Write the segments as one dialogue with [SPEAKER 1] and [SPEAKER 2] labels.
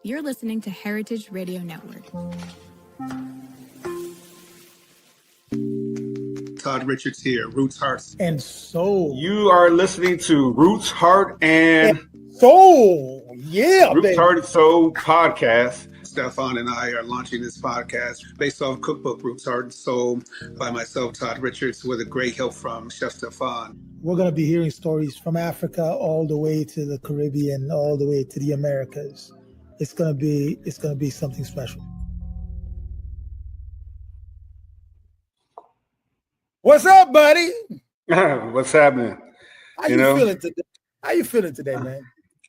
[SPEAKER 1] You're listening to Heritage Radio Network.
[SPEAKER 2] Todd Richards here, Roots, Hearts,
[SPEAKER 3] and Soul.
[SPEAKER 4] You are listening to Roots, Heart, and
[SPEAKER 3] Soul. Yeah,
[SPEAKER 4] Roots,
[SPEAKER 3] baby.
[SPEAKER 4] Heart, and Soul podcast.
[SPEAKER 2] Stephan and I are launching this podcast based off cookbook Roots, Heart, and Soul by myself, Todd Richards, with a great help from Chef Stephan.
[SPEAKER 3] We're going to be hearing stories from Africa all the way to the Caribbean, all the way to the Americas. It's going to be something special. What's up, buddy?
[SPEAKER 4] What's happening?
[SPEAKER 3] How you feeling today? How you feeling today, man?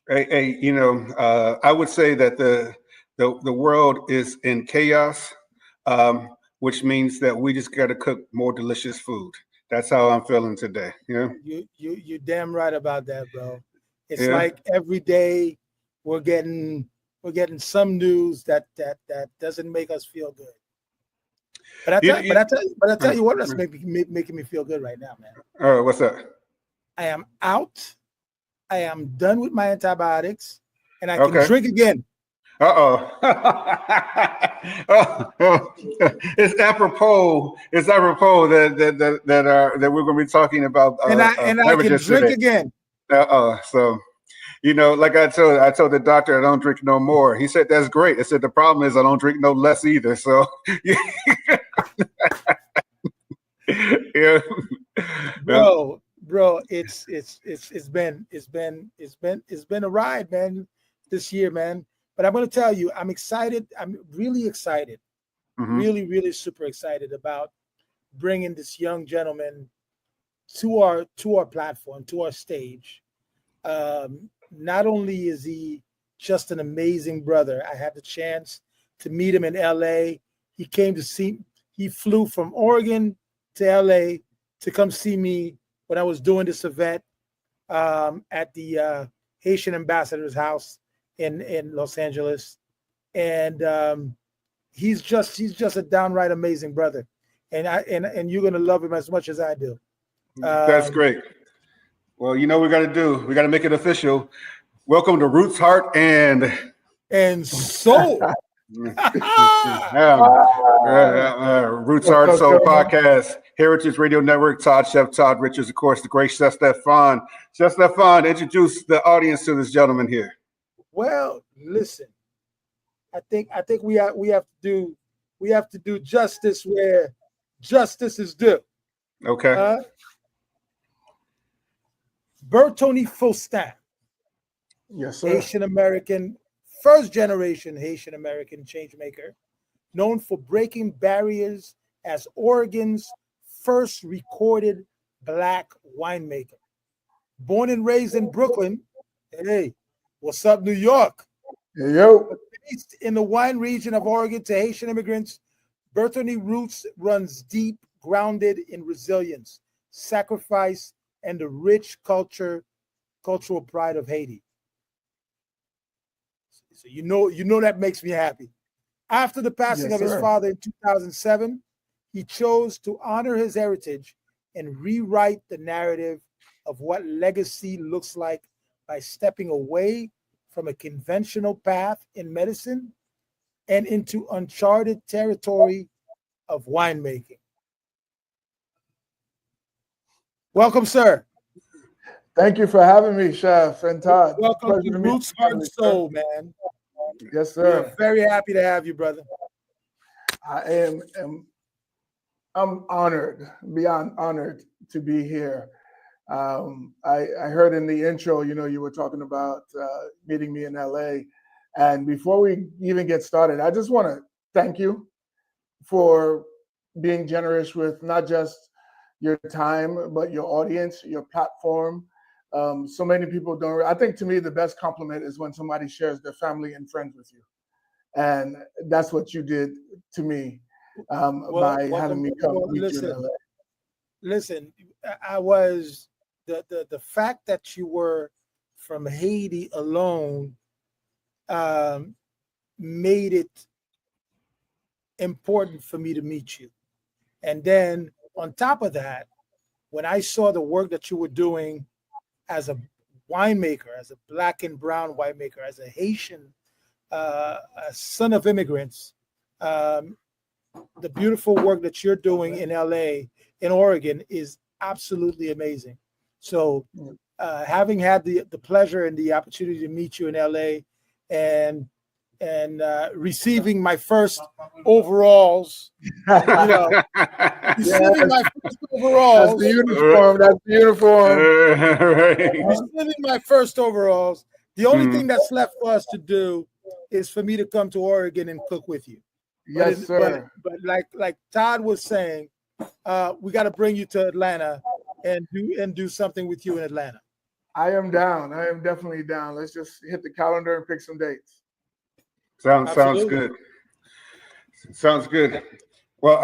[SPEAKER 4] Hey, I would say that the world is in chaos, which means that we just got to cook more delicious food. That's how I'm feeling today. Yeah.
[SPEAKER 3] You're damn right about that, bro. It's like every day we're getting some news that doesn't make us feel good. But I tell you what, that's making me feel good right now, man.
[SPEAKER 4] All right, what's that?
[SPEAKER 3] I am out. I am done with my antibiotics, and I can drink again.
[SPEAKER 4] It's apropos. It's apropos that we're going to be talking about.
[SPEAKER 3] And I can drink again.
[SPEAKER 4] So. Like I told the doctor I don't drink no more. He said, that's great. I said, the problem is I don't drink no less either. So, yeah.
[SPEAKER 3] Bro, it's been a ride, man, this year, man. But I'm going to tell you, I'm excited. I'm really excited. Mm-hmm. Really, really super excited about bringing this young gentleman to our platform, to our stage. Not only is he just an amazing brother, I had the chance to meet him in LA. He flew from Oregon to LA to come see me when I was doing this event at the Haitian ambassador's house in Los Angeles. And he's just a downright amazing brother. And you're going to love him as much as I do.
[SPEAKER 4] That's great. Well, you know what we got to do? We got to make it official. Welcome to Roots, Heart, and
[SPEAKER 3] Soul.
[SPEAKER 4] Roots, Heart, and Soul podcast, Heritage Radio Network, Chef Todd Richards, of course, the great Chef Stephan. Chef Stephan, introduce the audience to this gentleman here.
[SPEAKER 3] Well, listen, I think we have to do justice where justice is due.
[SPEAKER 4] Okay.
[SPEAKER 3] Bertony Faustin.
[SPEAKER 4] Yes, sir.
[SPEAKER 3] Haitian American, first generation Haitian American change maker, known for breaking barriers as Oregon's first recorded Black winemaker. Born and raised in Brooklyn, hey, what's up, New York?
[SPEAKER 4] Hey, yo.
[SPEAKER 3] Based in the wine region of Oregon to Haitian immigrants, Bertony roots runs deep, grounded in resilience, sacrifice, and the rich cultural pride of Haiti. So you know that makes me happy. After the passing of his father in 2007, he chose to honor his heritage and rewrite the narrative of what legacy looks like by stepping away from a conventional path in medicine and into uncharted territory of winemaking. Welcome, sir.
[SPEAKER 5] Thank you for having me, Chef and Todd.
[SPEAKER 3] Welcome to Roots, Heart, and Soul, man.
[SPEAKER 5] Yes, sir.
[SPEAKER 3] We're very happy to have you, brother.
[SPEAKER 5] I'm honored, beyond honored to be here. I heard in the intro, you were talking about meeting me in LA. And before we even get started, I just want to thank you for being generous with not just your time, but your audience, your platform. So many people don't. I think to me, the best compliment is when somebody shares their family and friends with you. And that's what you did to me by having me come meet you in LA.
[SPEAKER 3] Listen, I was the fact that you were from Haiti alone made it important for me to meet you. And then on top of that, when I saw the work that you were doing as a winemaker, as a black and brown winemaker, as a Haitian a son of immigrants, the beautiful work that you're doing in LA, in Oregon, is absolutely amazing. So having had the pleasure and the opportunity to meet you in LA and receiving my first overalls, receiving my first overalls.
[SPEAKER 5] That's the uniform. That's the uniform.
[SPEAKER 3] Receiving my first overalls. The only thing that's left for us to do is for me to come to Oregon and cook with you.
[SPEAKER 5] Yes, sir.
[SPEAKER 3] But like Todd was saying, we got to bring you to Atlanta and do something with you in Atlanta.
[SPEAKER 5] I am down. I am definitely down. Let's just hit the calendar and pick some dates.
[SPEAKER 4] Sounds good. Sounds good. Well,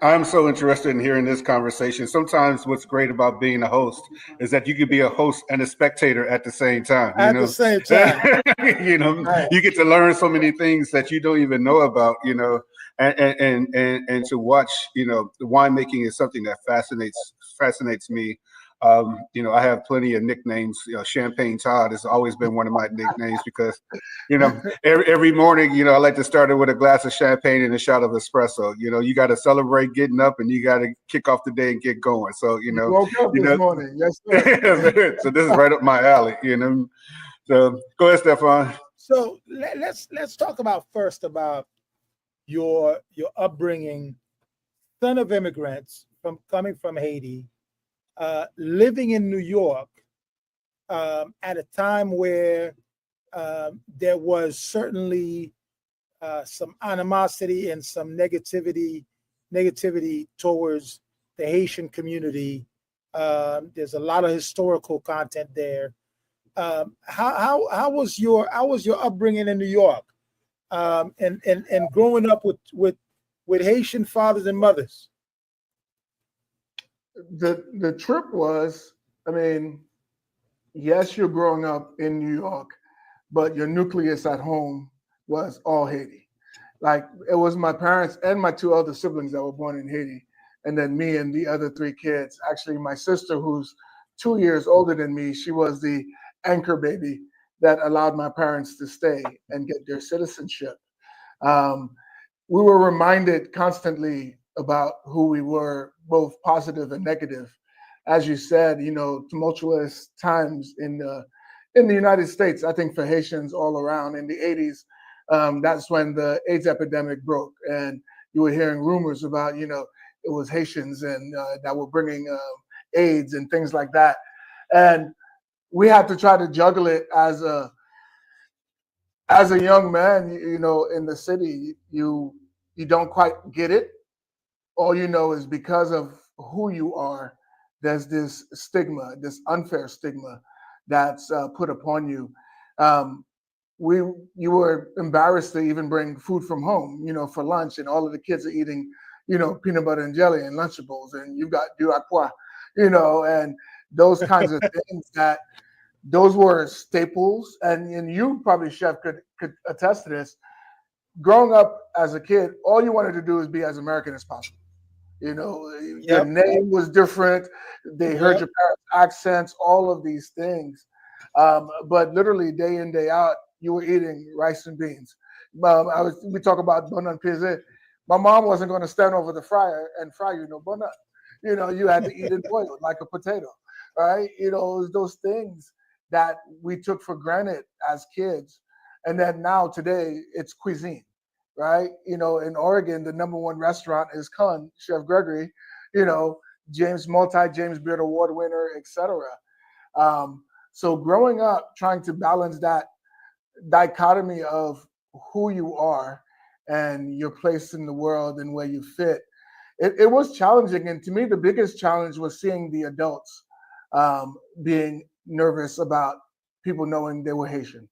[SPEAKER 4] I'm so interested in hearing this conversation. Sometimes what's great about being a host is that you could be a host and a spectator at the same time.
[SPEAKER 3] The same time,
[SPEAKER 4] you get to learn so many things that you don't even know about. And to watch, the winemaking is something that fascinates me. I have plenty of nicknames. Champagne Todd has always been one of my nicknames because, every morning, I like to start it with a glass of champagne and a shot of espresso. You got to celebrate getting up and you got to kick off the day and get going. So,
[SPEAKER 5] You woke up this morning. Yes, sir.
[SPEAKER 4] So this is right up my alley, So go ahead, Stephan.
[SPEAKER 3] So let's talk about your upbringing, son of immigrants coming from Haiti. Living in New York at a time where there was certainly some animosity and some negativity towards the Haitian community. There's a lot of historical content there. How was your upbringing in New York, and growing up with Haitian fathers and mothers?
[SPEAKER 5] The trip was, yes, you're growing up in New York, but your nucleus at home was all Haiti. Like, it was my parents and my two other siblings that were born in Haiti, and then me and the other three kids. Actually, my sister, who's 2 years older than me, she was the anchor baby that allowed my parents to stay and get their citizenship. We were reminded constantly about who we were, both positive and negative. As you said, tumultuous times in the United States. I think for Haitians all around in the 80s, that's when the AIDS epidemic broke, and you were hearing rumors about, it was Haitians and that were bringing AIDS and things like that. And we had to try to juggle it as a young man, in the city. You don't quite get it. All you know is because of who you are, there's this stigma, this unfair stigma that's put upon you. You were embarrassed to even bring food from home, for lunch, and all of the kids are eating, peanut butter and jelly and Lunchables, and you've got du à quoi, and those kinds of things those were staples. And you probably, Chef, could attest to this. Growing up as a kid, all you wanted to do is be as American as possible. Your name was different. They heard your parents' accents, all of these things. But literally day in, day out, you were eating rice and beans. We talk about bonne pizza. My mom wasn't going to stand over the fryer and fry bonne. You had to eat it boiled like a potato, right? It was those things that we took for granted as kids. And then now today it's cuisine. Right, in Oregon, the #1 restaurant is Kun, Chef Gregory, James Beard Award winner, etc. So growing up, trying to balance that dichotomy of who you are and your place in the world and where you fit, it was challenging. And to me, the biggest challenge was seeing the adults being nervous about people knowing they were Haitian.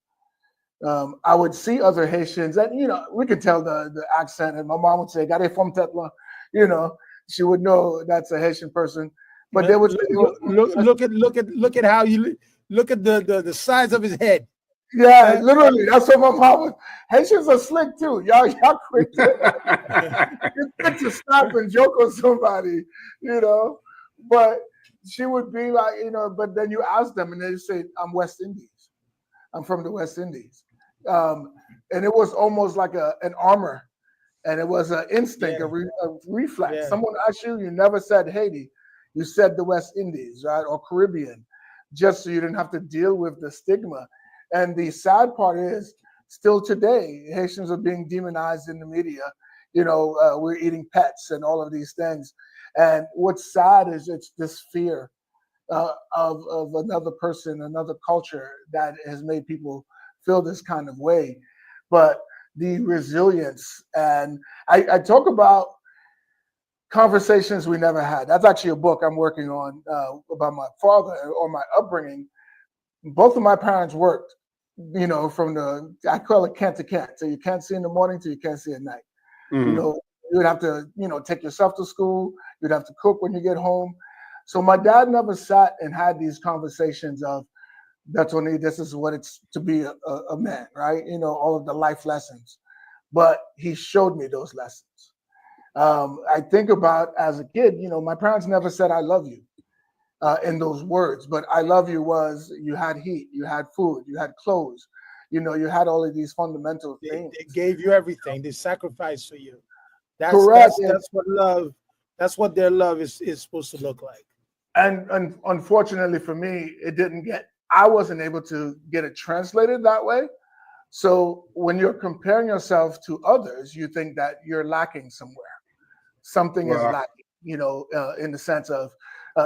[SPEAKER 5] I would see other Haitians, and we could tell the accent, and my mom would say, "Gare from Tetla," she would know that's a Haitian person. But there was
[SPEAKER 3] look at how you look at the size of his head.
[SPEAKER 5] Yeah, literally, that's what my mom was. Haitians are slick too. Y'all quick to stop and joke on somebody, But she would be like, but then you ask them and they say, I'm West Indies. I'm from the West Indies. And it was almost like an armor, and it was an instinct,
[SPEAKER 3] Yeah.
[SPEAKER 5] a reflex.
[SPEAKER 3] Yeah.
[SPEAKER 5] Someone asked you, you never said Haiti. You said the West Indies, right? Or Caribbean, just so you didn't have to deal with the stigma. And the sad part is, still today, Haitians are being demonized in the media. We're eating pets and all of these things. And what's sad is it's this fear of another person, another culture that has made people feel this kind of way. But the resilience, and I talk about conversations we never had. That's actually a book I'm working on about my father or my upbringing. Both of my parents worked, I call it Kent to Kent. So you can't see in the morning till you can't see at night.
[SPEAKER 4] Mhm.
[SPEAKER 5] You would have to, take yourself to school. You'd have to cook when you get home. So my dad never sat and had these conversations of, Bertony, this is what it's to be a man, right? All of the life lessons. But he showed me those lessons. I think about as a kid, my parents never said, I love you in those words, but I love you was you had heat, you had food, you had clothes, you had all of these fundamental things.
[SPEAKER 3] They gave you everything. They sacrificed for you.
[SPEAKER 5] Correct.
[SPEAKER 3] That's what love. That's what their love is supposed to look like.
[SPEAKER 5] And unfortunately for me, I wasn't able to get it translated that way. So when you're comparing yourself to others, you think that you're lacking somewhere. Something is lacking, in the sense of,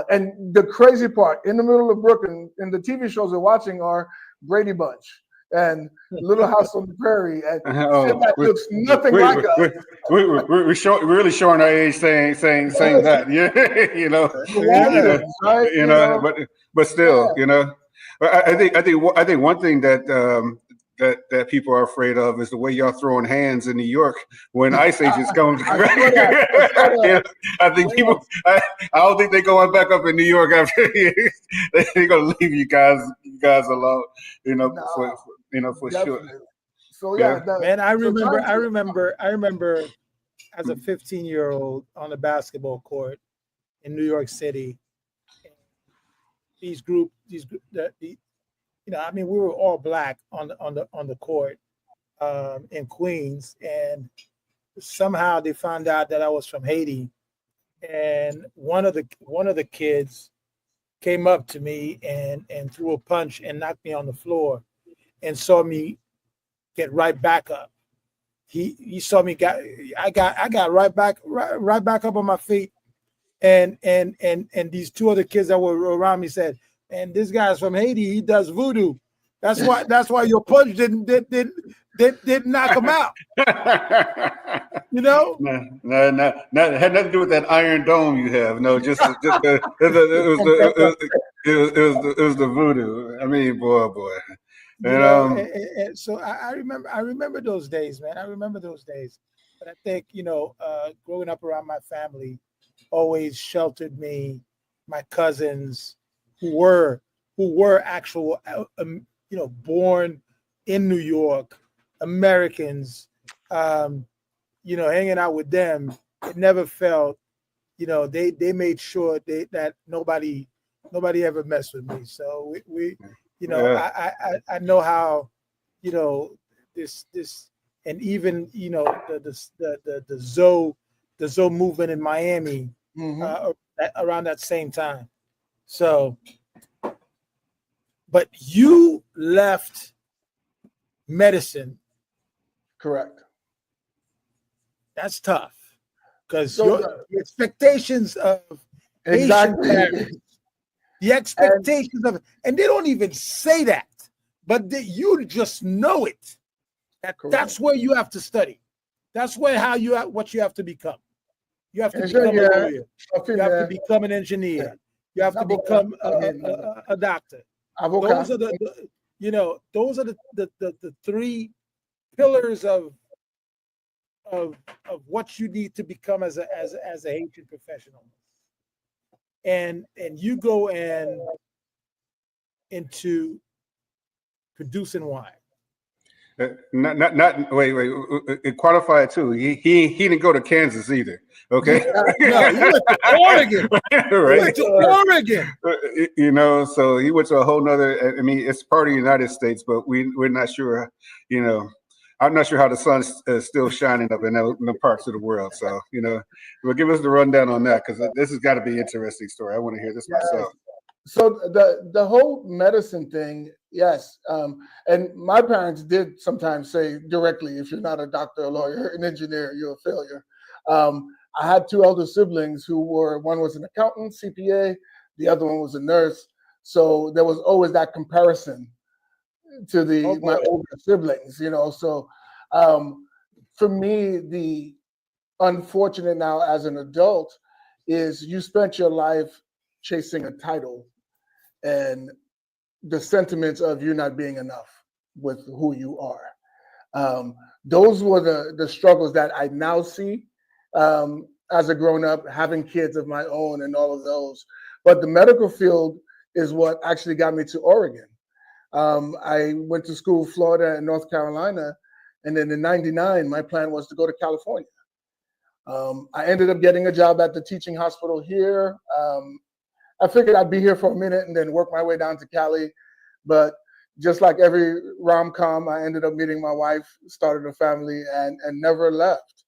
[SPEAKER 5] and the crazy part, in the middle of Brooklyn, and the TV shows we're watching are Brady Bunch and Little House on the Prairie, and shit that looks nothing like us.
[SPEAKER 4] We're really showing our age saying that,
[SPEAKER 5] Right?
[SPEAKER 4] but still, I think one thing that that people are afraid of is the way y'all throwing hands in New York when Ice Age is coming. I think I don't think they're going back up in New York after they're gonna leave you guys alone, for sure.
[SPEAKER 5] So yeah,
[SPEAKER 3] man, I remember as a 15-year-old on the basketball court in New York City. We were all black on the court in Queens, and somehow they found out that I was from Haiti, and one of the kids came up to me and threw a punch and knocked me on the floor, and saw me get right back up. He saw me I got right back up on my feet, and these two other kids that were around me said, and this guy's from Haiti, he does voodoo. That's why your punch didn't knock him out.
[SPEAKER 4] No, it had nothing to do with that iron dome you have. No, it was the voodoo. I mean, boy.
[SPEAKER 3] And so I remember those days, man. I remember those days. But I think, growing up around my family always sheltered me, my cousins who were actual, born in New York, Americans, hanging out with them. It never felt, they made sure that nobody ever messed with me. So we I know how, this and even the Zoe movement in Miami around that same time. So, but you left medicine.
[SPEAKER 5] Correct.
[SPEAKER 3] That's tough because the expectations of Asian parents, the expectations of, and they don't even say that, but you just know it. That's where you have to study. That's where what you have to become. You have to become a lawyer. You have to become an engineer. You have to become a doctor. Those are the three pillars of what you need to become as a Haitian professional. And you go into producing wine.
[SPEAKER 4] Not. Wait. Qualify it too. He didn't go to Kansas either. Okay.
[SPEAKER 3] No, he went to Oregon.
[SPEAKER 4] Right.
[SPEAKER 3] He went to Oregon.
[SPEAKER 4] You know, so he went to a whole nother. I mean, it's part of the United States, but we're not sure. You know, I'm not sure how the sun is still shining up in the parts of the world. So, you know, well, give us the rundown on that, because this has got to be an interesting story. I want to hear this myself.
[SPEAKER 5] So the whole medicine thing, yes. And my parents did sometimes say directly, if you're not a doctor, a lawyer, an engineer, you're a failure. I had two elder siblings one was an accountant, CPA, the other one was a nurse. So there was always that comparison to my older siblings, you know. So for me, the unfortunate now as an adult is you spent your life chasing a title and the sentiments of you not being enough with who you are. Those were the struggles that I now see as a grown up, having kids of my own and all of those. But the medical field is what actually got me to Oregon. I went to school, Florida and North Carolina. And then in '99, my plan was to go to California. I ended up getting a job at the teaching hospital here. I figured I'd be here for a minute and then work my way down to Cali. But just like every rom-com, I ended up meeting my wife, started a family, and never left.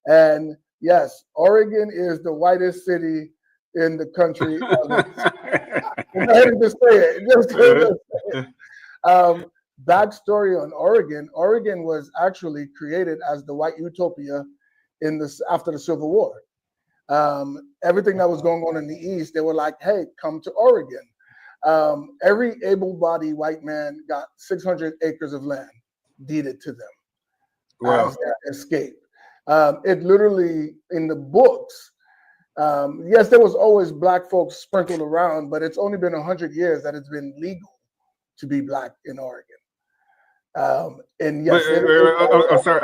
[SPEAKER 5] And yes, Oregon is the whitest city in the country. I'm heading to say it. Backstory on Oregon. Oregon was actually created as the white utopia after the Civil War. Everything that was going on in the East, they were like, hey, come to Oregon. Every able-bodied white man got 600 acres of land deeded to them as their escape. It literally, in the books, yes, there was always black folks sprinkled around, but it's only been 100 years that it's been legal to be black in Oregon. And yes,
[SPEAKER 4] I'm sorry.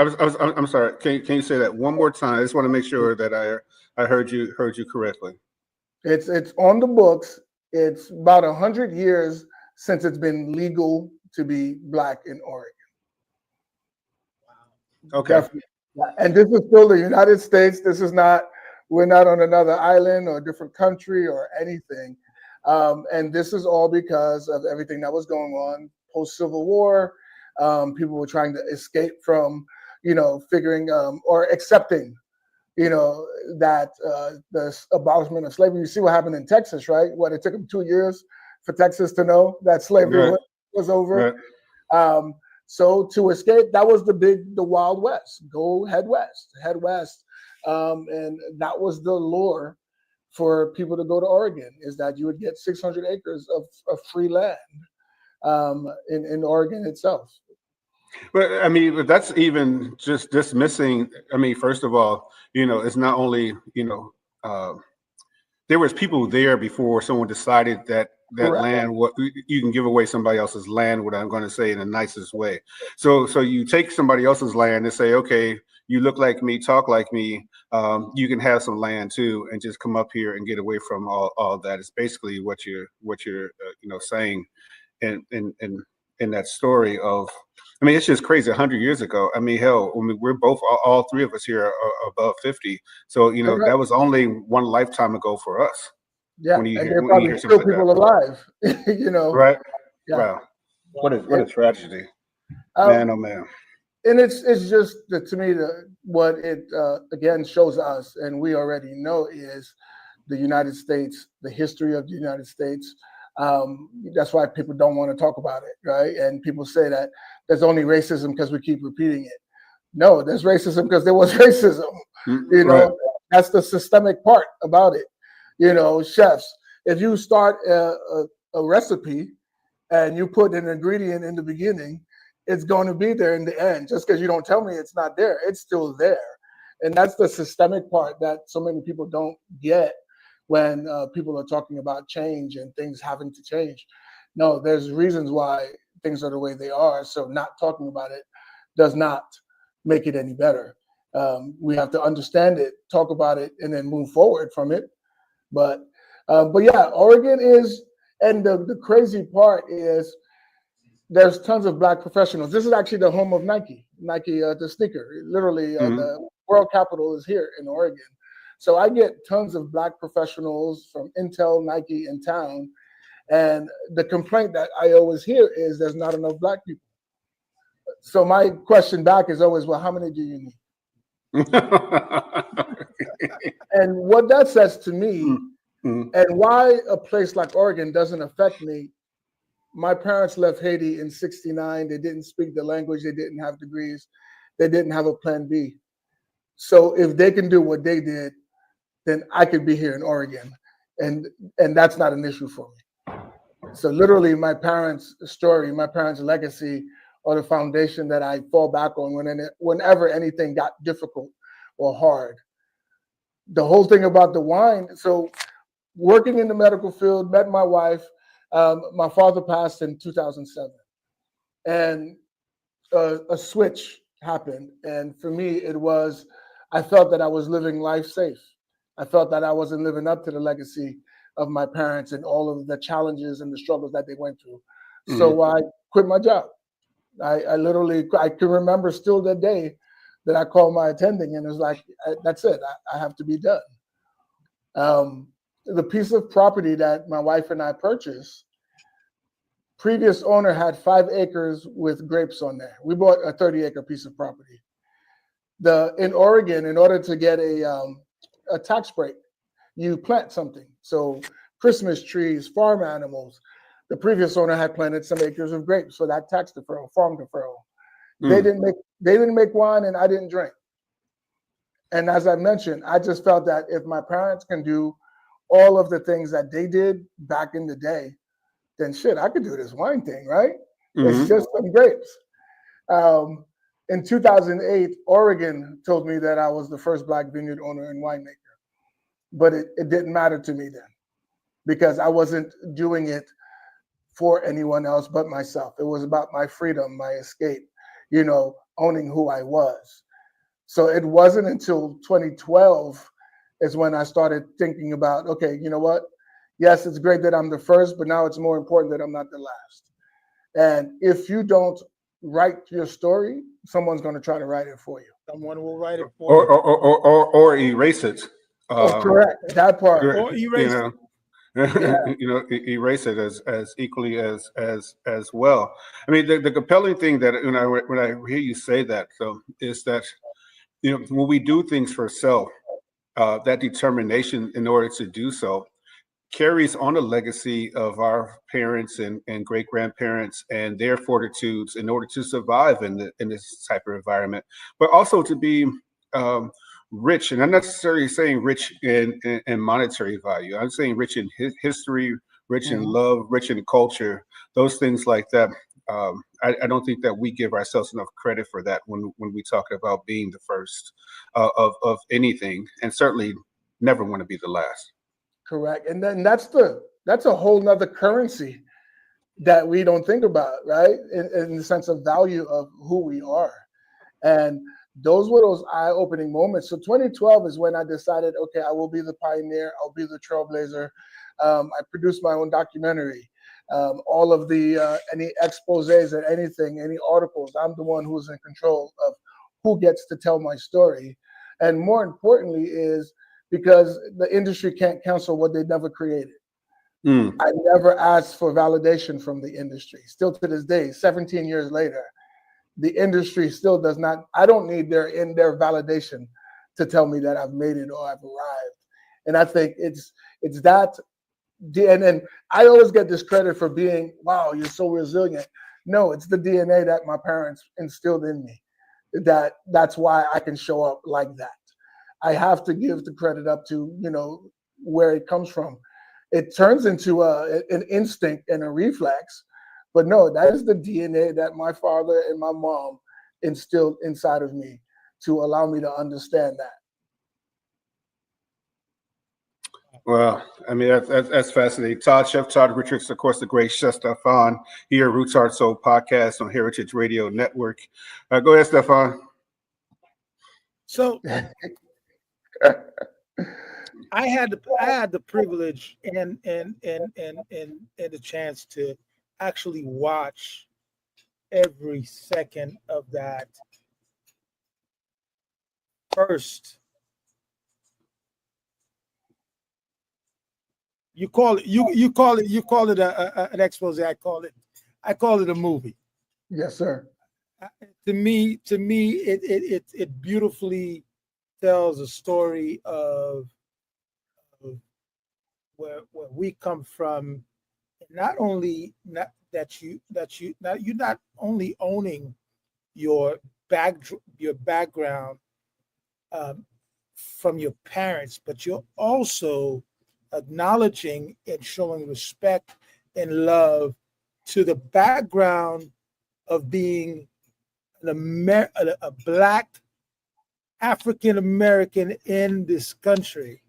[SPEAKER 4] I'm sorry. Can you say that one more time? I just want to make sure that I heard you correctly.
[SPEAKER 5] It's on the books. It's about 100 years since it's been legal to be black in Oregon.
[SPEAKER 4] Okay.
[SPEAKER 5] Definitely. And this is still the United States. We're not on another island or a different country or anything. And this is all because of everything that was going on post-Civil War. People were trying to escape from, figuring or accepting, that the abolishment of slavery. You see what happened in Texas, right? It took them 2 years for Texas to know that slavery was over. Right. So to escape, that was the Wild West. Head west. And that was the lure for people to go to Oregon, is that you would get 600 acres of free land in Oregon itself.
[SPEAKER 4] But I mean, that's even just dismissing. I mean, first of all, it's not only, there was people there before someone decided that land, you can give away somebody else's land, what I'm going to say in the nicest way. So you take somebody else's land and say, okay, you look like me, talk like me, you can have some land too, and just come up here and get away from all that. It's basically what you're saying in that story of, I mean, it's just crazy. 100 years ago, I mean, hell, we're both, all three of us here are above 50. So, that was only one lifetime ago for us.
[SPEAKER 5] Yeah, and there are probably still people alive,
[SPEAKER 4] Right?
[SPEAKER 5] Yeah.
[SPEAKER 4] Wow. What a tragedy. Man, oh man.
[SPEAKER 5] And it's just, to me, what it, again, shows us, and we already know, is the United States, the history of the United States. That's why people don't want to talk about it, right? And people say that there's only racism because we keep repeating it. No, there's racism because there was racism.
[SPEAKER 4] Right.
[SPEAKER 5] That's the systemic part about it. Chefs, if you start a recipe and you put an ingredient in the beginning, it's going to be there in the end. Just because you don't tell me it's not there, it's still there. And that's the systemic part that so many people don't get when people are talking about change and things having to change. No, there's reasons why things are the way they are. So not talking about it does not make it any better. We have to understand it, talk about it, and then move forward from it. But yeah, Oregon is, and the crazy part is there's tons of Black professionals. This is actually the home of Nike, the sneaker. Literally, the world capital is here in Oregon. So I get tons of Black professionals from Intel, Nike in town. And the complaint that I always hear is there's not enough Black people. So my question back is always, well, how many do you need? And what that says to me, and why a place like Oregon doesn't affect me. My parents left Haiti in '69. They didn't speak the language. They didn't have degrees. They didn't have a plan B. So if they can do what they did, then I could be here in Oregon. And that's not an issue for me. So literally my parents' story, my parents' legacy are the foundation that I fall back on whenever anything got difficult or hard. The whole thing about the wine, so working in the medical field, met my wife. My father passed in 2007, and a switch happened. And for me, it was, I felt that I was living life safe. I felt that I wasn't living up to the legacy of my parents and all of the challenges and the struggles that they went through. So I quit my job. I literally, I can remember still that day that I called my attending and it was like, that's it, I have to be done. The piece of property that my wife and I purchased, previous owner had 5 acres with grapes on there. We bought a 30-acre piece of property. In Oregon, in order to get a tax break, you plant something. So Christmas trees, farm animals. The previous owner had planted some acres of grapes for that tax deferral, farm deferral. They didn't make wine and I didn't drink. And as I mentioned, I just felt that if my parents can do all of the things that they did back in the day, then shit, I could do this wine thing, right? It's just some grapes. In 2008, Oregon told me that I was the first Black vineyard owner and winemaker. But it didn't matter to me then because I wasn't doing it for anyone else but myself. It was about my freedom, my escape, owning who I was. So it wasn't until 2012 is when I started thinking about, okay, you know what? Yes, it's great that I'm the first, but now it's more important that I'm not the last. And if you don't write your story, someone's going to try to write it for you.
[SPEAKER 3] Someone will write it for you.
[SPEAKER 4] Or erase it.
[SPEAKER 5] Correct. That part.
[SPEAKER 3] Or erase it.
[SPEAKER 4] Erase it as equally as well. I mean, the compelling thing that when I hear you say that, though, is that when we do things for self, that determination in order to do so carries on a legacy of our parents and great grandparents and their fortitudes in order to survive in this type of environment, but also to be rich, and I'm not necessarily saying rich in monetary value. I'm saying rich in history, rich in love, rich in culture, those things like that. I don't think that we give ourselves enough credit for that when we talk about being the first of anything, and certainly never want to be the last.
[SPEAKER 5] Correct. And then that's a whole nother currency that we don't think about, right? In the sense of value of who we are. And those were those eye-opening moments. So 2012 is when I decided, okay, I will be the pioneer. I'll be the trailblazer. I produced my own documentary. All of the any exposés or anything, any articles, I'm the one who's in control of who gets to tell my story. And more importantly is because the industry can't cancel what they never created. I never asked for validation from the industry. Still to this day, 17 years later, the industry still does not, I don't need their validation to tell me that I've made it or I've arrived. And I think it's that, and I always get this credit for being, wow, you're so resilient. No, it's the DNA that my parents instilled in me. That's why I can show up like that. I have to give the credit up to, where it comes from. It turns into an instinct and a reflex, but no, that is the DNA that my father and my mom instilled inside of me to allow me to understand that.
[SPEAKER 4] Well, I mean, that's fascinating. Chef Todd Richards, of course, the great Chef Stephan here, Roots Heart Soul podcast on Heritage Radio Network. Go ahead, Stephan.
[SPEAKER 3] So I had the privilege and the chance to actually watch every second of that first. You call it an expose. I call it a movie.
[SPEAKER 5] Yes, sir.
[SPEAKER 3] To me, it beautifully tells a story of where we come from. Not only not that you not you're not only owning your background from your parents, but you're also acknowledging and showing respect and love to the background of being a Black African American in this country,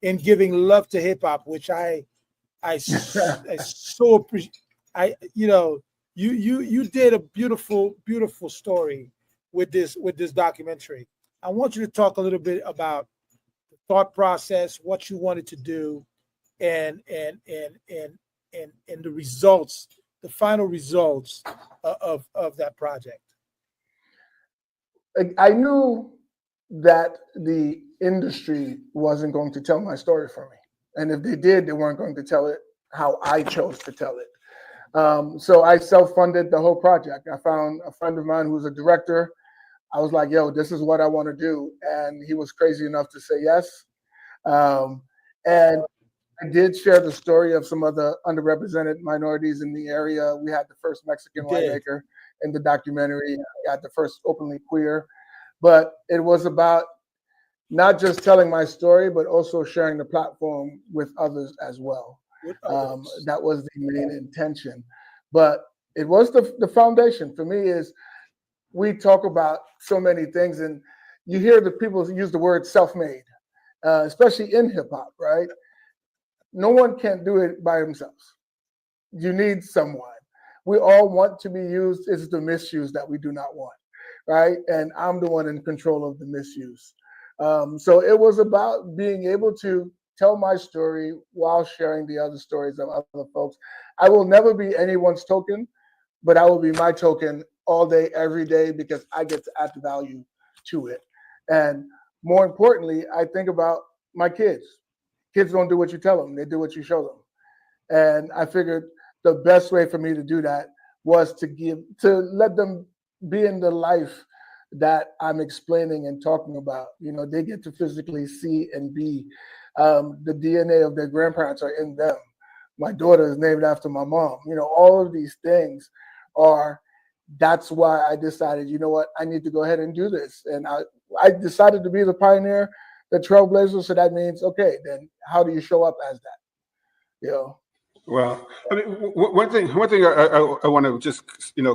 [SPEAKER 3] and giving love to hip hop, which I so appreciate. You did a beautiful story with this documentary. I want you to talk a little bit about the thought process, what you wanted to do, and the results, the final results of that project.
[SPEAKER 5] I knew that the industry wasn't going to tell my story for me. And if they did, they weren't going to tell it how I chose to tell it. So I self-funded the whole project. I found a friend of mine who's a director. I was like, yo, this is what I want to do. And he was crazy enough to say yes. And I did share the story of some of the underrepresented minorities in the area. We had the first Mexican winemaker in the documentary. We had the first openly queer. But it was about not just telling my story, but also sharing the platform with others as well. That was the main intention. But it was the foundation for me. Is we talk about so many things, and you hear the people use the word self-made, especially in hip hop, right? No one can do it by themselves. You need someone. We all want to be used. It's the misuse that we do not want, right? And I'm the one in control of the misuse. So it was about being able to tell my story while sharing the other stories of other folks. I will never be anyone's token, but I will be my token all day, every day, because I get to add the value to it. And more importantly, I think about my kids. Kids don't do what you tell them, they do what you show them. And I figured the best way for me to do that was to let them be in the life that I'm explaining and talking about. You know, they get to physically see and be. The DNA of their grandparents are in them. My daughter is named after my mom. You know, all of these things that's why I decided, you know what, I need to go ahead and do this. And I decided to be the pioneer, the trailblazer. So that means, okay, then how do you show up as that? You know?
[SPEAKER 4] Well, I mean, one thing I want to just,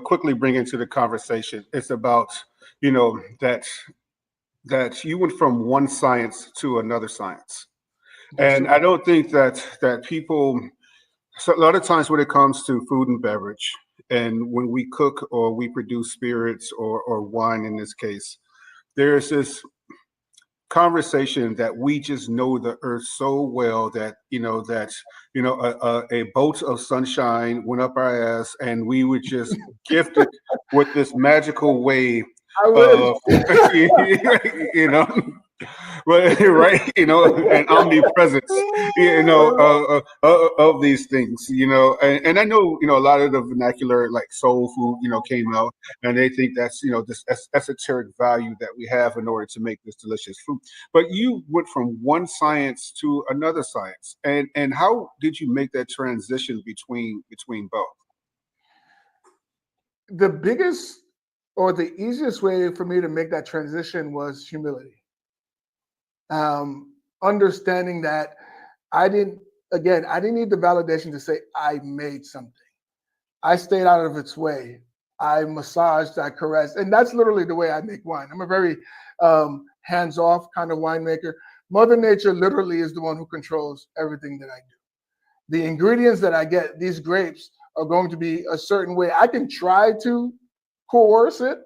[SPEAKER 4] quickly bring into the conversation is about, that you went from one science to another science. And I don't think that people, so a lot of times when it comes to food and beverage, and when we cook or we produce spirits or wine in this case, there's this conversation that we just know the earth so well that a bolt of sunshine went up our ass and we were just gifted with this magical way of but right, and omnipresence, of these things, and I know, a lot of the vernacular like soul food, came out, and they think that's, this esoteric value that we have in order to make this delicious food. But you went from one science to another science, and how did you make that transition between both?
[SPEAKER 5] The biggest or the easiest way for me to make that transition was humility. Understanding that I didn't need the validation to say I made something. I stayed out of its way. I massaged, I caressed, and that's literally the way I make wine. I'm a very hands-off kind of winemaker. Mother Nature literally is the one who controls everything that I do. The ingredients that I get, these grapes, are going to be a certain way. I can try to coerce it.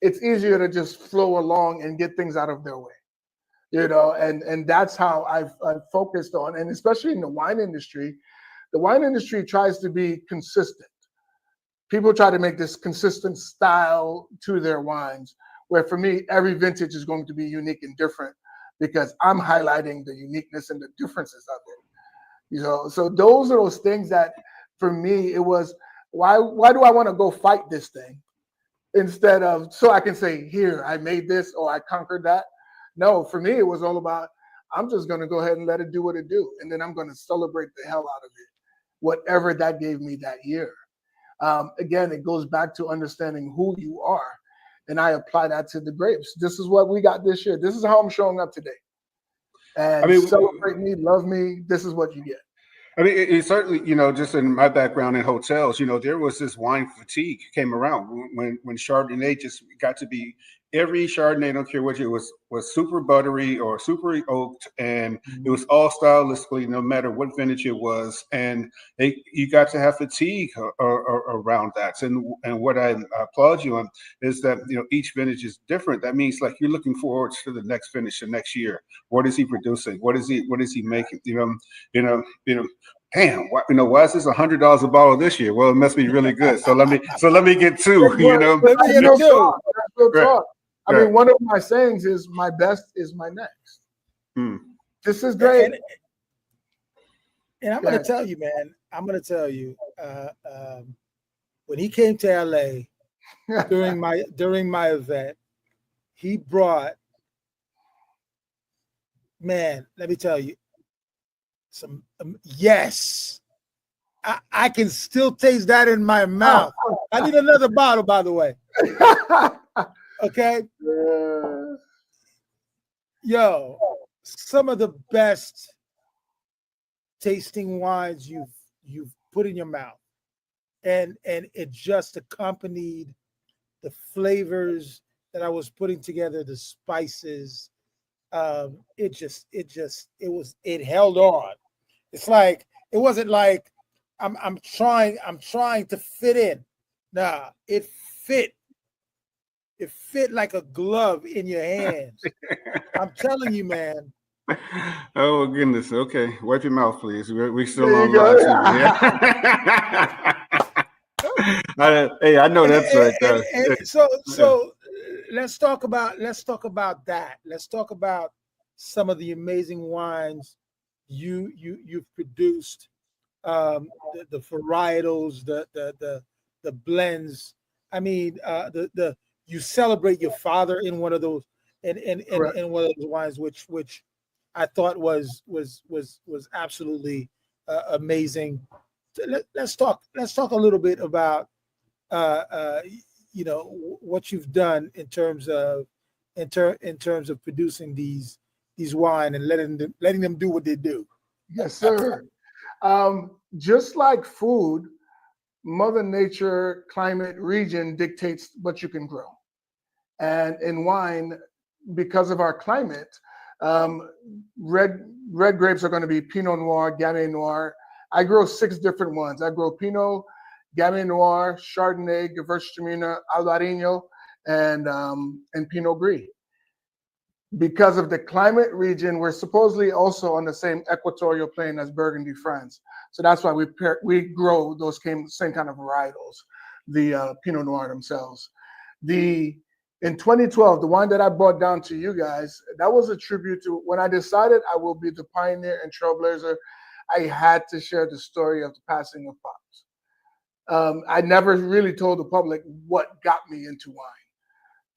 [SPEAKER 5] It's easier to just flow along and get things out of their way. And that's how I've focused on, and especially in the wine industry tries to be consistent. people try to make this consistent style to their wines, where for me, every vintage is going to be unique and different because I'm highlighting the uniqueness and the differences of it. So those are those things that for me, it was, why do I want to go fight this thing instead of, so I can say, here, I made this or I conquered that. No, for me, it was all about, I'm just going to go ahead and let it do what it do. And then I'm going to celebrate the hell out of it, whatever that gave me that year. Again, it goes back to understanding who you are. And I apply that to the grapes. This is what we got this year. This is how I'm showing up today. And celebrate me, love me. This is what you get.
[SPEAKER 4] I mean, it certainly, just in my background in hotels, there was this wine fatigue came around when Chardonnay just got to be, every Chardonnay, I don't care what it was super buttery or super oaked, and it was all stylistically, no matter what vintage it was, and you got to have fatigue around that. And what I applaud you on is that each vintage is different. That means like you're looking forward to the next finish the next year. What is he producing? What is he making? Damn, why is this $100 a bottle this year? Well, it must be really good. So let me get two.
[SPEAKER 3] Let me get two.
[SPEAKER 5] Talk. I mean, one of my sayings is, my best is my next. This is great.
[SPEAKER 3] And I'm going to tell you, man, when he came to LA during my event, he brought, man, let me tell you, some, yes, I can still taste that in my mouth. I need another bottle, by the way. Okay. Yo, some of the best tasting wines you've put in your mouth. And it just accompanied the flavors that I was putting together, the spices. It held on. It's like, it wasn't like I'm trying to fit in. Nah, it fit. It fit like a glove in your hands. I'm telling you, man.
[SPEAKER 4] Oh goodness. Okay, wipe your mouth, please. We still on live. Hey, I know that's right.
[SPEAKER 3] So let's talk about that. Let's talk about some of the amazing wines you've produced, the varietals, the blends. I mean, you celebrate your father in one of those, in one of those wines, which I thought was absolutely amazing. Let's talk a little bit about what you've done in terms of producing these wine and letting them do what they do.
[SPEAKER 5] Yes, sir. Just like food, Mother Nature, climate, region dictates what you can grow. And in wine, because of our climate, red grapes are going to be Pinot Noir, Gamay Noir. I grow 6 different ones. I grow Pinot, Gamay Noir, Chardonnay, Gewürztraminer, Albarino, and Pinot Gris. Because of the climate region, we're supposedly also on the same equatorial plane as Burgundy, France. So that's why we grow those same kind of varietals, the Pinot Noir themselves. In 2012, the wine that I brought down to you guys, that was a tribute to when I decided I will be the pioneer and trailblazer. I had to share the story of the passing of Pops. I never really told the public what got me into wine.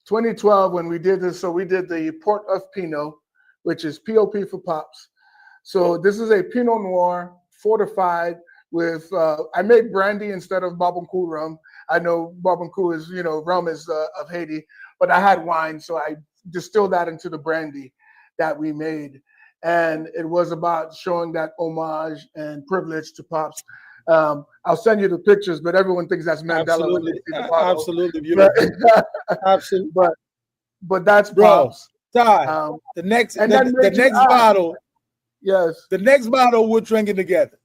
[SPEAKER 5] 2012, when we did this, so we did the Port of Pinot, which is POP for Pops. So this is a Pinot Noir fortified with, I made brandy instead of Barbancourt rum. I know Barbancourt is, rum is of Haiti, but I had wine, so I distilled that into the brandy that we made. And it was about showing that homage and privilege to Pops. I'll send you the pictures, but everyone thinks that's Mandela.
[SPEAKER 3] Absolutely, absolutely beautiful. Absolutely,
[SPEAKER 5] but that's Pops.
[SPEAKER 3] Todd, the next bottle.
[SPEAKER 5] Yes,
[SPEAKER 3] the next bottle we're drinking together.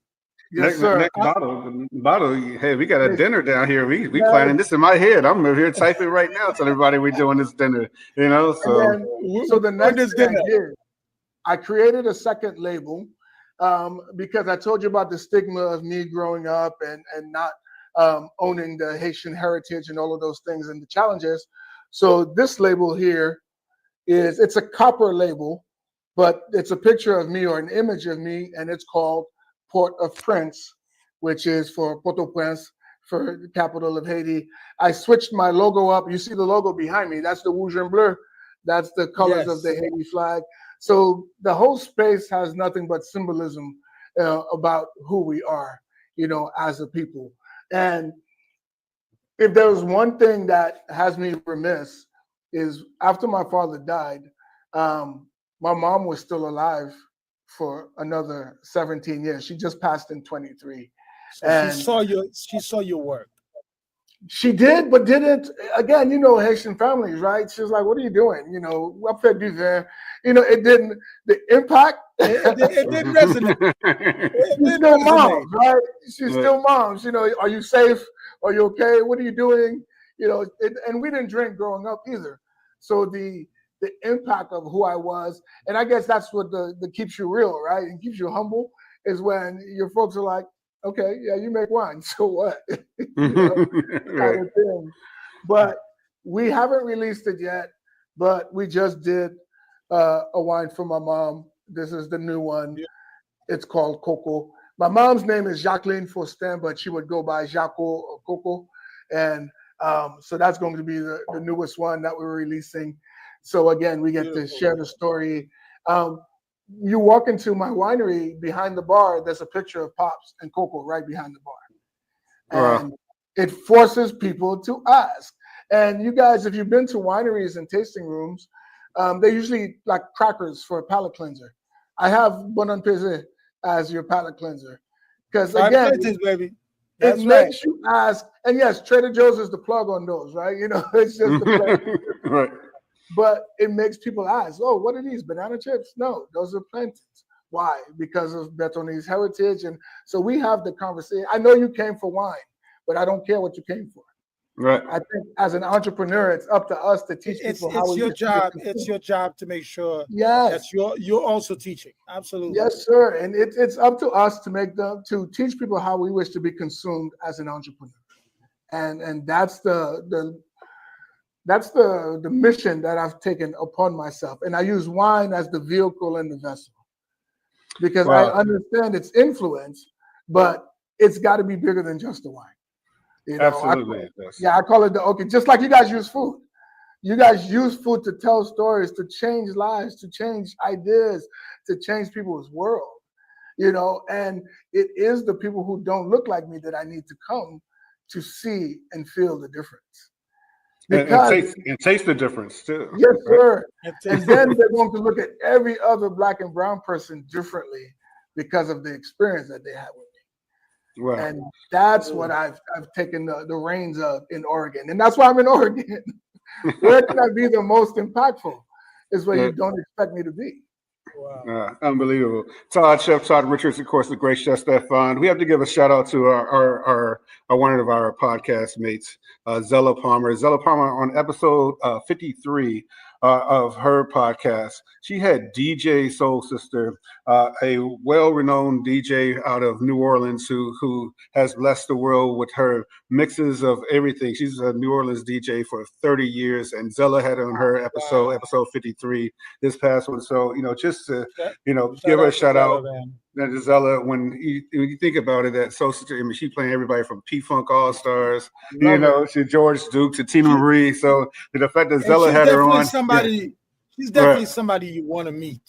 [SPEAKER 5] Yes, sir.
[SPEAKER 4] Next bottle. Hey, we got a dinner down here. We planning this in my head. I'm over here typing right now, telling everybody we're doing this dinner.
[SPEAKER 5] So the next dinner, I created a second label because I told you about the stigma of me growing up and not owning the Haitian heritage and all of those things and the challenges. So this label here it's a copper label, but it's a picture of me or an image of me, and it's called Port-au-Prince, which is for Port-au-Prince, for the capital of Haiti. I switched my logo up. You see the logo behind me. That's the Rouge and Bleu. That's the colors of the Haiti flag. So the whole space has nothing but symbolism about who we are, as a people. And if there was one thing that has me remiss is after my father died, my mom was still alive for another 17 years. She just passed in 23.
[SPEAKER 3] So
[SPEAKER 5] and
[SPEAKER 3] she saw your work.
[SPEAKER 5] She did, but didn't. Again, Haitian families, right? She was like, "What are you doing?" Up there, do there. It didn't. The impact.
[SPEAKER 3] It didn't resonate.
[SPEAKER 5] She's still moms, right? She's still moms. Are you safe? Are you okay? What are you doing? And we didn't drink growing up either. So the impact of who I was, and I guess that's what the keeps you real, right? And keeps you humble is when your folks are like, okay, yeah, you make wine, so what? Kind of thing. But we haven't released it yet, but we just did a wine for my mom. This is the new one. Yeah. It's called Coco. My mom's name is Jacqueline Faustin, but she would go by Jaco or Coco. And so that's going to be the newest one that we're releasing. So again, we get to share the story. You walk into my winery, behind the bar, there's a picture of Pops and Coco right behind the bar. And it forces people to ask. And you guys, if you've been to wineries and tasting rooms, they usually like crackers for a palate cleanser. I have Bon Appetit as your palate cleanser. Because again,
[SPEAKER 3] baby.
[SPEAKER 5] It makes you ask. And yes, Trader Joe's is the plug on those, right? It's just the plug.
[SPEAKER 4] Right.
[SPEAKER 5] But it makes people ask, oh, what are these, banana chips? No, those are plantains. Why? Because of Bertony's heritage. And so we have the conversation. I know you came for wine, but I don't care what you came for.
[SPEAKER 4] Right.
[SPEAKER 5] I think as an entrepreneur, it's up to us to teach people how
[SPEAKER 3] it's your job. It's your job to make sure that you're also teaching. Absolutely.
[SPEAKER 5] Yes, sir. And it's up to us to teach people how we wish to be consumed as an entrepreneur. And that's the mission that I've taken upon myself. And I use wine as the vehicle and the vessel because I understand its influence, but it's got to be bigger than just the wine.
[SPEAKER 4] Absolutely.
[SPEAKER 5] I call it just like you guys use food. You guys use food to tell stories, to change lives, to change ideas, to change people's world, and it is the people who don't look like me that I need to come to see and feel the difference.
[SPEAKER 4] And taste the difference too.
[SPEAKER 5] Yes, sir. And then they're going to look at every other Black and brown person differently because of the experience that they had with me. Right. And that's what I've taken the reins of in Oregon. And that's why I'm in Oregon. Where can I be the most impactful is where you don't expect me to be.
[SPEAKER 4] Wow. Unbelievable. Chef Todd Richards, of course, the great Chef Stephan. We have to give a shout out to our one of our podcast mates, Zella Palmer. Zella Palmer on episode 53 of her podcast. She had DJ Soul Sister, a well-renowned DJ out of New Orleans who has blessed the world with her mixes of everything. She's a New Orleans DJ for 30 years, and Zella had on her episode 53, this past one. So, just to, give her a shout out. And Zella, when you think about it, that Soul Sister, she playing everybody from P-Funk All-Stars, to George Duke, to Tina Marie. So the fact that Zella had her on.
[SPEAKER 3] She's definitely somebody you want to meet.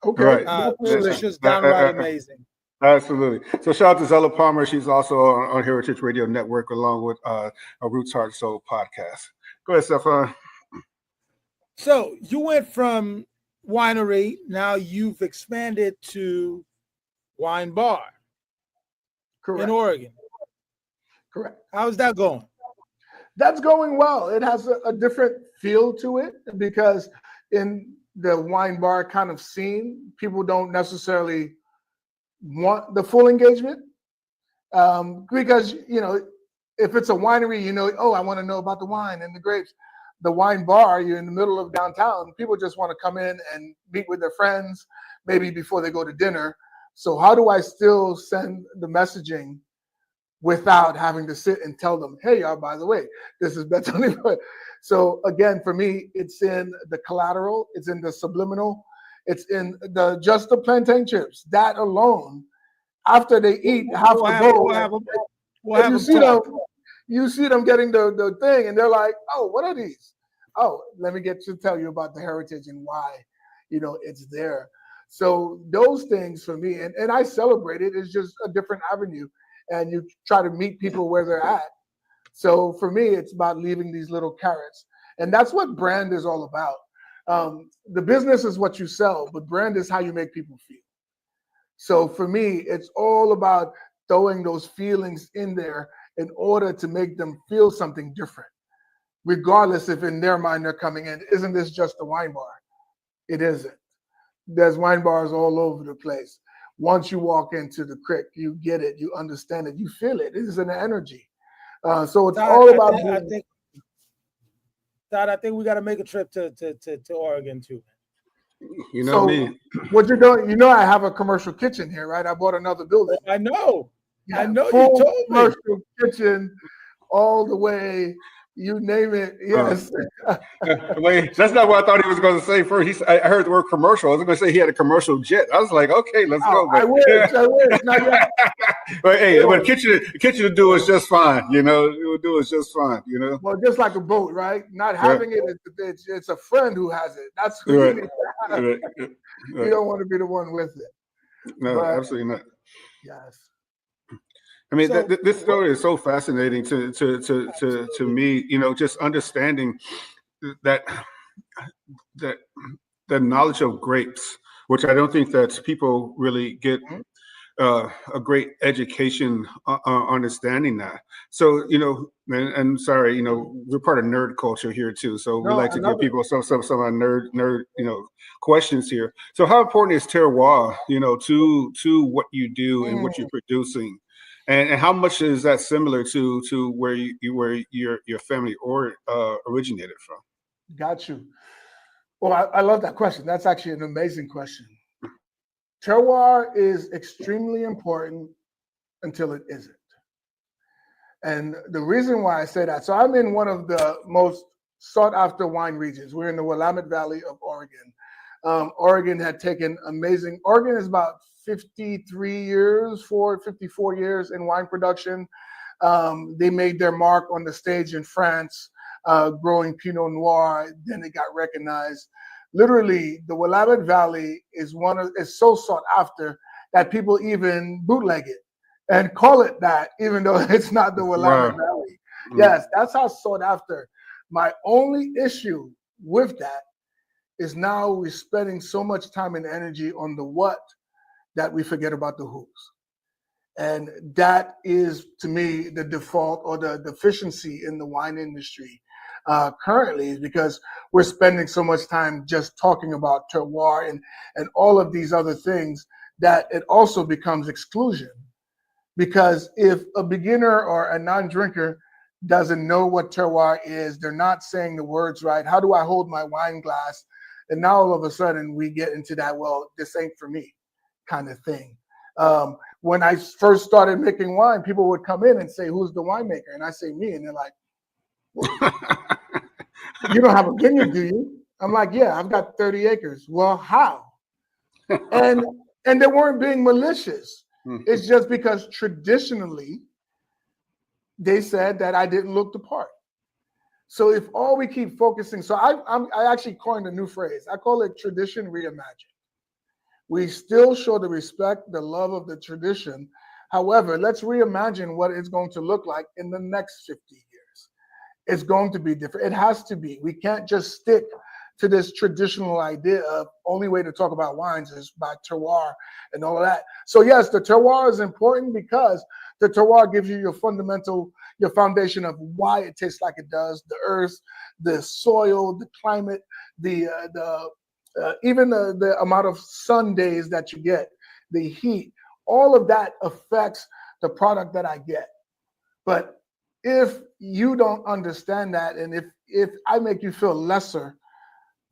[SPEAKER 5] Okay.
[SPEAKER 3] She's just downright amazing.
[SPEAKER 4] Absolutely. So shout out to Zella Palmer. She's also on Heritage Radio Network along with a Roots Heart Soul podcast. Go ahead, Stephan.
[SPEAKER 3] So you went from winery, now you've expanded to wine bar.
[SPEAKER 5] Correct.
[SPEAKER 3] In Oregon.
[SPEAKER 5] Correct.
[SPEAKER 3] How's that going?
[SPEAKER 5] That's going well. It has a different feel to it because in the wine bar kind of scene, people don't necessarily want the full engagement because, if it's a winery, I want to know about the wine and the grapes. The wine bar, you're in the middle of downtown. People just want to come in and meet with their friends, maybe before they go to dinner. So how do I still send the messaging without having to sit and tell them, hey, y'all, by the way, this is Bertony. So again, for me, it's in the collateral, it's in the subliminal, it's in just the plantain chips. That alone, after they eat half a bowl, you see them getting the thing, and they're like, oh, what are these? Oh, let me get to tell you about the heritage and why, it's there. So those things for me, and I celebrate it. It's just a different avenue, and you try to meet people where they're at. So for me, it's about leaving these little carrots, and that's what brand is all about. The business is what you sell, but brand is how you make people feel. So for me, it's all about throwing those feelings in there in order to make them feel something different, regardless if in their mind they're coming in, isn't this just a wine bar? It isn't. There's wine bars all over the place. Once you walk into the creek, you get it, you understand it, you feel it. It is an energy. So it's all about.
[SPEAKER 3] Todd, I think we got to make a trip to Oregon too.
[SPEAKER 4] You know me.
[SPEAKER 5] What you're doing? I have a commercial kitchen here, right? I bought another building.
[SPEAKER 3] I know.
[SPEAKER 5] Yeah,
[SPEAKER 3] I know.
[SPEAKER 5] full
[SPEAKER 3] You told me.
[SPEAKER 5] commercial kitchen, all the way. You name it, yes.
[SPEAKER 4] Wait, that's not what I thought he was going to say first. I heard the word commercial. I was going to say he had a commercial jet. I was like, okay, let's go.
[SPEAKER 5] But, I wish. Not yet.
[SPEAKER 4] But hey, but kitchen to do is just fine. It will do is just fine.
[SPEAKER 5] Well, just like a boat, right? Not having it's a friend who has it. That's who you need to have. Right. You don't want to be the one with it.
[SPEAKER 4] No, absolutely not.
[SPEAKER 5] Yes.
[SPEAKER 4] I mean, this story is so fascinating to me. Just understanding that the knowledge of grapes, which I don't think that people really get a great education understanding that. So, and sorry, we're part of nerd culture here too. So we like to give people some nerd, questions here. So how important is terroir, to what you do and what you're producing? And how much is that similar to where your family originated from?
[SPEAKER 5] Got you. Well, I love that question. That's actually an amazing question. Terroir is extremely important until it isn't. And the reason why I say that, so I'm in one of the most sought after wine regions. We're in the Willamette Valley of Oregon. Oregon had taken Oregon is about 54 years in wine production. They made their mark on the stage in France, growing Pinot Noir. Then it got recognized. Literally, the Willamette Valley is so sought after that people even bootleg it and call it that, even though it's not the Willamette Valley. Mm-hmm. Yes, that's how sought after. My only issue with that is now we're spending so much time and energy on the what that we forget about the who's. And that is, to me, the default or the deficiency in the wine industry currently, is because we're spending so much time just talking about terroir and all of these other things that it also becomes exclusion. Because if a beginner or a non-drinker doesn't know what terroir is, they're not saying the words right. How do I hold my wine glass? And now all of a sudden we get into that, well, this ain't for me kind of thing. When I first started making wine, people would come in and say, who's the winemaker? And I say, me. And they're like, well, you don't have a vineyard, do you? I'm like, yeah, I've got 30 acres. Well, how? And they weren't being malicious. It's just because traditionally they said that I didn't look the part. So if all we keep focusing, so I actually coined a new phrase. I call it tradition reimagined. We still show the respect, the love of the tradition. However, let's reimagine what it's going to look like in the next 50 years. It's going to be different. It has to be. We can't just stick to this traditional idea of only way to talk about wines is by terroir and all of that. So yes, the terroir is important because the terroir gives you your foundation of why it tastes like it does, the earth, the soil, the climate, even the amount of sun days that you get, the heat, all of that affects the product that I get. But if you don't understand that, and if I make you feel lesser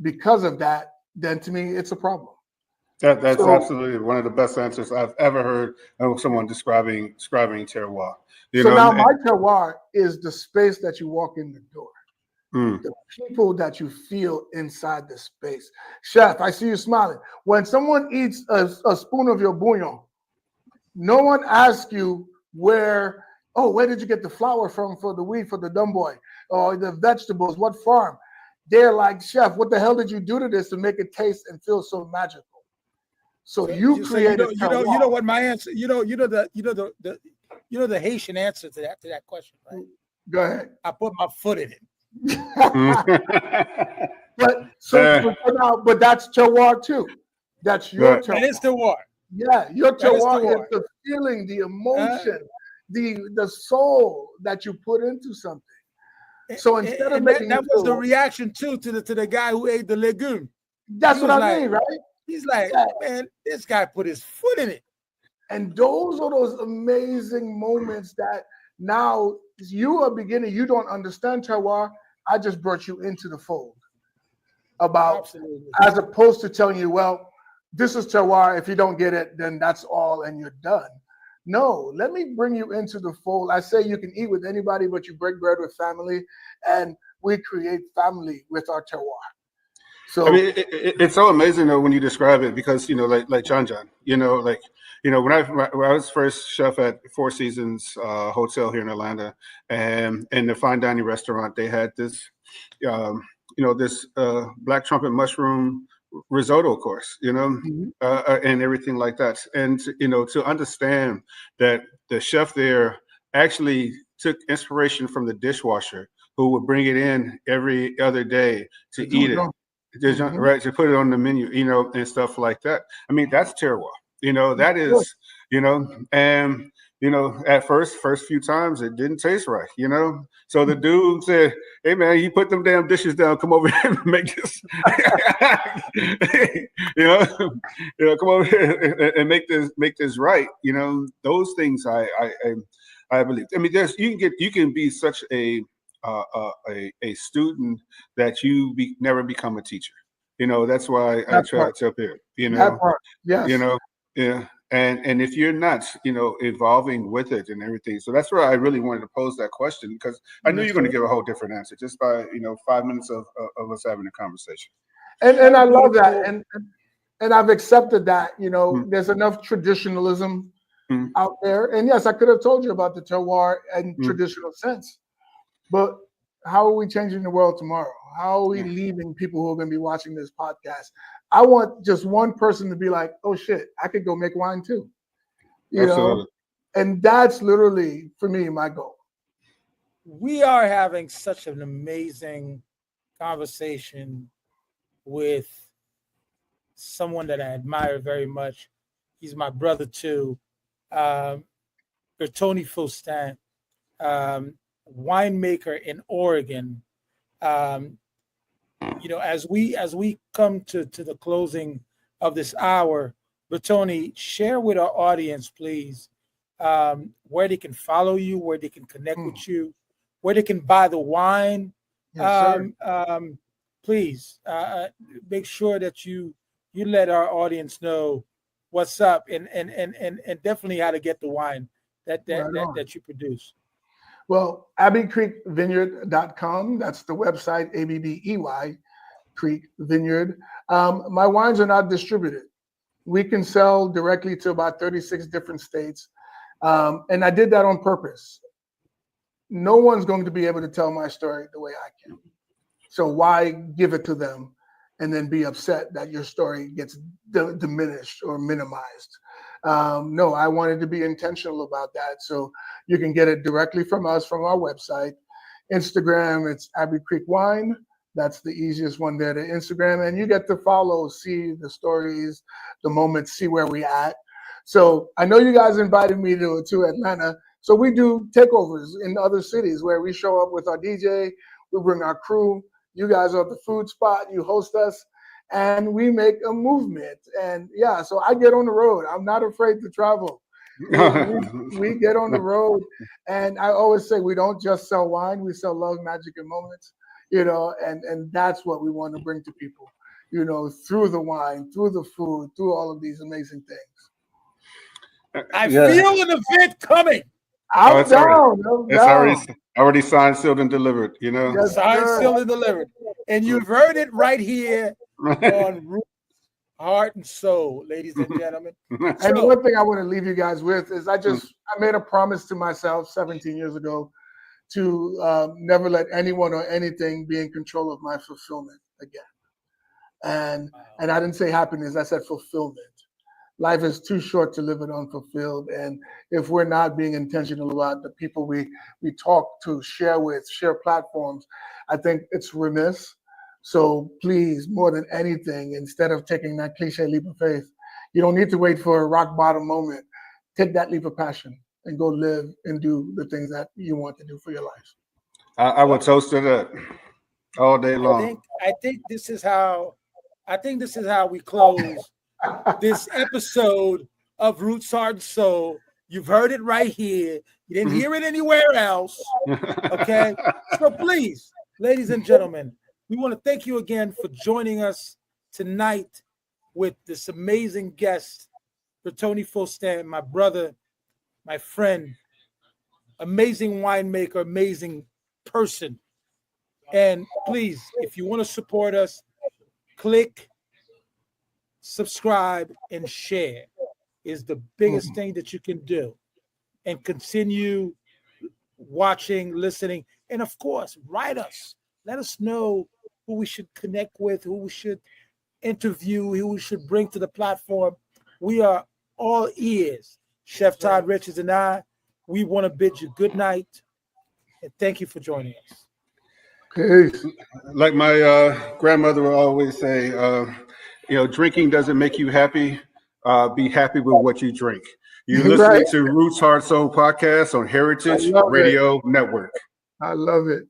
[SPEAKER 5] because of that, then to me, it's a problem.
[SPEAKER 4] That's
[SPEAKER 5] So
[SPEAKER 4] absolutely one of the best answers I've ever heard of someone describing terroir. You
[SPEAKER 5] so
[SPEAKER 4] know,
[SPEAKER 5] now my terroir is the space that you walk in the door,
[SPEAKER 4] mm,
[SPEAKER 5] the people that you feel inside the space. Chef, I see you smiling. When someone eats a spoon of your bouillon, no one asks you where did you get the flour from for the wheat for the dumb boy or the vegetables, what farm? They're like, Chef, what the hell did you do to this to make it taste and feel so magical? So you
[SPEAKER 3] So
[SPEAKER 5] created
[SPEAKER 3] you know what my answer, the Haitian answer to that question, right?
[SPEAKER 5] Go ahead.
[SPEAKER 3] I put my foot in it.
[SPEAKER 4] mm.
[SPEAKER 5] But that's terroir too. That's your
[SPEAKER 4] Right.
[SPEAKER 5] terroir.
[SPEAKER 3] That is the war.
[SPEAKER 5] Yeah, your
[SPEAKER 3] That is the
[SPEAKER 5] terroir is
[SPEAKER 3] war.
[SPEAKER 5] the feeling, the emotion, the soul that you put into something. So instead of making
[SPEAKER 3] that was the reaction too to the guy who ate the legume.
[SPEAKER 5] that's what I mean, right?
[SPEAKER 3] He's like, man, this guy put his foot in it.
[SPEAKER 5] And those are those amazing moments that now you are beginning, you don't understand terroir. I just brought you into the fold about,
[SPEAKER 3] Absolutely.
[SPEAKER 5] as opposed to telling you, well, this is terroir. If you don't get it, then that's all and you're done. No, let me bring you into the fold. I say you can eat with anybody, but you break bread with family, and we create family with our terroir. So
[SPEAKER 4] I mean, it's so amazing though when you describe it because like John, when I was first chef at Four Seasons Hotel here in Atlanta, and in the fine dining restaurant, they had this, this black trumpet mushroom risotto course, and everything like that, and to understand that the chef there actually took inspiration from the dishwasher who would bring it in every other day to eat it. Right, to put it on the menu, and stuff like that. I mean, that's terroir. That is, and at first few times it didn't taste right. So the dude said, "Hey man, you put them damn dishes down. Come over here and make this. Come over here and make this right. Those things I believe. I mean, you can be such a student that you never become a teacher. That's why I try to tell people,
[SPEAKER 5] that part, yes.
[SPEAKER 4] Yeah. And if you're not, evolving with it and everything. So that's where I really wanted to pose that question because I knew you're going to give a whole different answer just by, 5 minutes of us having a conversation.
[SPEAKER 5] And I love that. And I've accepted that, there's enough traditionalism out there. And yes, I could have told you about the terroir in traditional sense. But how are we changing the world tomorrow? How are we leaving people who are going to be watching this podcast? I want just one person to be like, oh shit, I could go make wine too. You know? And that's literally, for me, my goal.
[SPEAKER 3] We are having such an amazing conversation with someone that I admire very much. He's my brother too. Bertony Faustin, winemaker in Oregon. As we come to the closing of this hour, Bertony, share with our audience, please, where they can follow you, where they can connect with you, where they can buy the wine.
[SPEAKER 5] Yes,
[SPEAKER 3] Please make sure that you let our audience know what's up and definitely how to get the wine that you produce.
[SPEAKER 5] Well, abbeycreekvineyard.com. That's the website, ABBEY, Creek Vineyard. My wines are not distributed. We can sell directly to about 36 different states. And I did that on purpose. No one's going to be able to tell my story the way I can. So why give it to them and then be upset that your story gets diminished or minimized? No, I wanted to be intentional about that. So you can get it directly from us from our website. Instagram, it's Abbey Creek Wine. That's the easiest one there to Instagram. And you get to follow, see the stories, the moments, see where we at. So I know you guys invited me to Atlanta. So we do takeovers in other cities where we show up with our DJ, we bring our crew. You guys are at the food spot, you host us, and we make a movement. And yeah, so I get on the road. I'm not afraid to travel. We get on the road, and I always say we don't just sell wine, we sell love, magic, and moments, and that's what we want to bring to people. you know, through the wine, through the food, through all of these amazing things.
[SPEAKER 3] I feel an event coming.
[SPEAKER 5] I'm down.
[SPEAKER 4] It's already signed, sealed, and delivered. You know,
[SPEAKER 5] Yes,
[SPEAKER 3] Signed,
[SPEAKER 5] sir.
[SPEAKER 3] sealed, and delivered. And you've heard it right here on Root, Heart, and Soul, ladies and gentlemen.
[SPEAKER 5] And one thing I want to leave you guys with is I made a promise to myself 17 years ago to never let anyone or anything be in control of my fulfillment again. And I didn't say happiness, I said fulfillment. Life is too short to live it unfulfilled. And if we're not being intentional about the people we talk to, share with, share platforms, I think it's remiss. So please, more than anything, instead of taking that cliche leap of faith, you don't need to wait for a rock bottom moment. Take that leap of passion and go live and do the things that you want to do for your life.
[SPEAKER 4] I would toast to that all day long.
[SPEAKER 3] I think this is how we close this episode of Roots, Heart, and Soul. You've heard it right here. You didn't hear it anywhere else. Okay? So please, ladies and gentlemen, we want to thank you again for joining us tonight with this amazing guest, Bertony Faustin, my brother, my friend, amazing winemaker, amazing person. And please, if you want to support us, click, subscribe, and share is the biggest thing that you can do. And continue watching, listening, and of course, write us. Let us know who we should connect with, who we should interview, who we should bring to the platform. We are all ears. Chef Todd Richards and I, we want to bid you good night, and thank you for joining us.
[SPEAKER 5] Peace.
[SPEAKER 4] Like my grandmother would always say, drinking doesn't make you happy. Be happy with what you drink. You're listening to Roots, Heart, Soul podcast on Heritage Radio Network.
[SPEAKER 5] I love it.